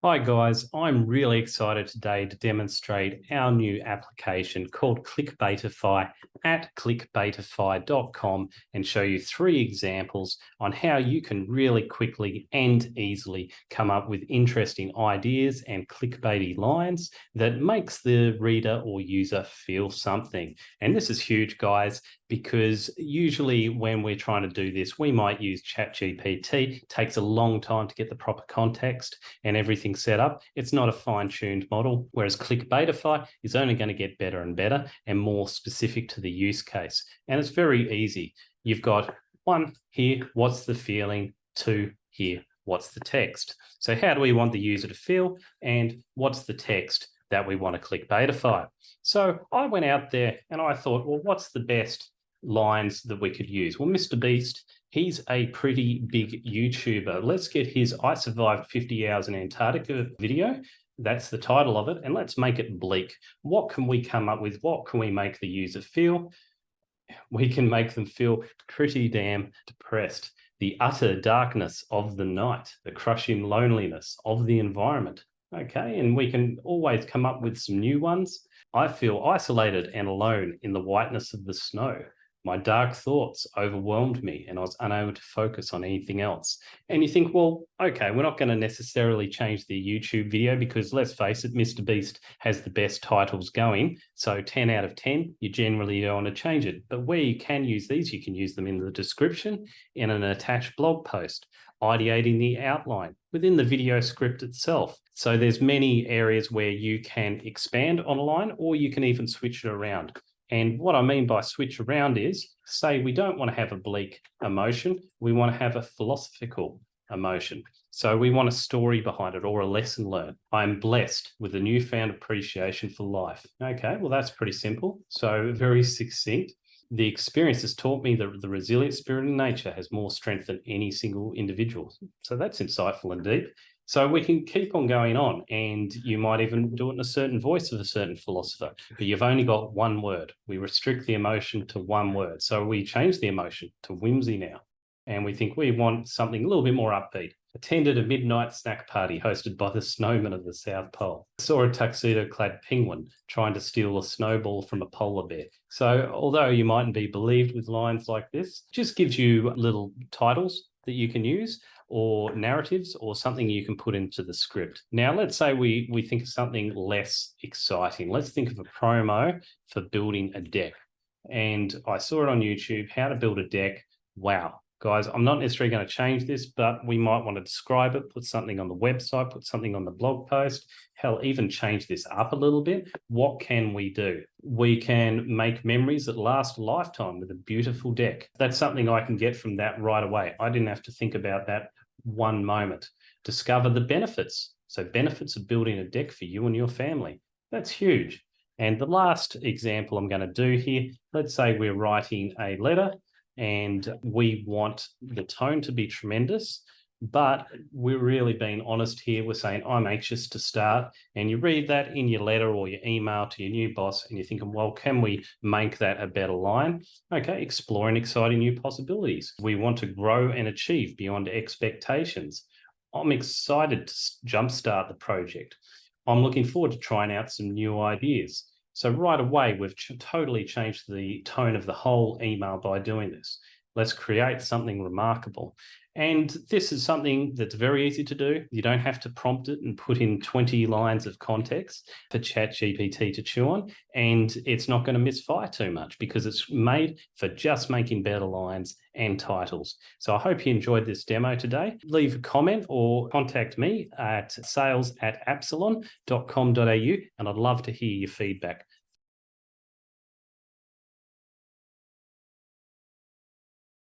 Hi guys, I'm really excited today to demonstrate our new application called Clickbaitify at clickbaitify.com and show you 3 examples on how you can really quickly and easily come up with interesting ideas and clickbaity lines that makes the reader or user feel something. And this is huge, guys, because usually when we're trying to do this, we might use ChatGPT. It takes a long time to get the proper context and everything set up. It's not a fine-tuned model, whereas Clickbaitify is only going to get better and better and more specific to the use case. And it's very easy. You've got 1 here, what's the feeling? 2 here, what's the text? So how do we want the user to feel? And what's the text that we want to Clickbaitify? So I went out there and I thought, well, what's the best lines that we could use? Well, Mr. Beast, he's a pretty big YouTuber. Let's get his I Survived 50 Hours in Antarctica video. That's the title of it. And let's make it bleak. What can we come up with? What can we make the user feel? We can make them feel pretty damn depressed. The utter darkness of the night, the crushing loneliness of the environment. Okay, and we can always come up with some new ones. I feel isolated and alone in the whiteness of the snow. My dark thoughts overwhelmed me and I was unable to focus on anything else. And you think, well, okay, we're not going to necessarily change the YouTube video because let's face it, Mr. Beast has the best titles going. So 10 out of 10, you generally don't want to change it. But where you can use these, you can use them in the description, in an attached blog post, ideating the outline, within the video script itself. So there's many areas where you can expand on a line or you can even switch it around. And what I mean by switch around is, say we don't want to have a bleak emotion, we want to have a philosophical emotion. So we want a story behind it or a lesson learned. I'm blessed with a newfound appreciation for life. Okay, well, that's pretty simple. So very succinct. The experience has taught me that the resilient spirit in nature has more strength than any single individual. So that's insightful and deep. So we can keep on going on, and you might even do it in a certain voice of a certain philosopher, but you've only got 1 word. We restrict the emotion to 1 word. So we change the emotion to whimsy now. And we think we want something a little bit more upbeat. Attended a midnight snack party hosted by the snowmen of the South Pole. Saw a tuxedo-clad penguin trying to steal a snowball from a polar bear. So although you mightn't be believed with lines like this, it just gives you little titles that you can use or narratives or something you can put into the script. Now, let's say we think of something less exciting. Let's think of a promo for building a deck. And I saw it on YouTube, how to build a deck. Wow. Guys, I'm not necessarily going to change this, but we might want to describe it, put something on the website, put something on the blog post, hell, even change this up a little bit. What can we do? We can make memories that last a lifetime with a beautiful deck. That's something I can get from that right away. I didn't have to think about that 1 moment. Discover the benefits. So benefits of building a deck for you and your family. That's huge. And the last example I'm going to do here, let's say we're writing a letter and we want the tone to be tremendous, but we're really being honest here. We're saying, I'm anxious to start. And you read that in your letter or your email to your new boss, and you're thinking, well, can we make that a better line? Okay, exploring exciting new possibilities. We want to grow and achieve beyond expectations. I'm excited to jumpstart the project. I'm looking forward to trying out some new ideas. So right away, we've totally changed the tone of the whole email by doing this. Let's create something remarkable. And this is something that's very easy to do. You don't have to prompt it and put in 20 lines of context for ChatGPT to chew on. And it's not going to misfire too much because it's made for just making better lines and titles. So I hope you enjoyed this demo today. Leave a comment or contact me at sales@absalon.com.au, and I'd love to hear your feedback.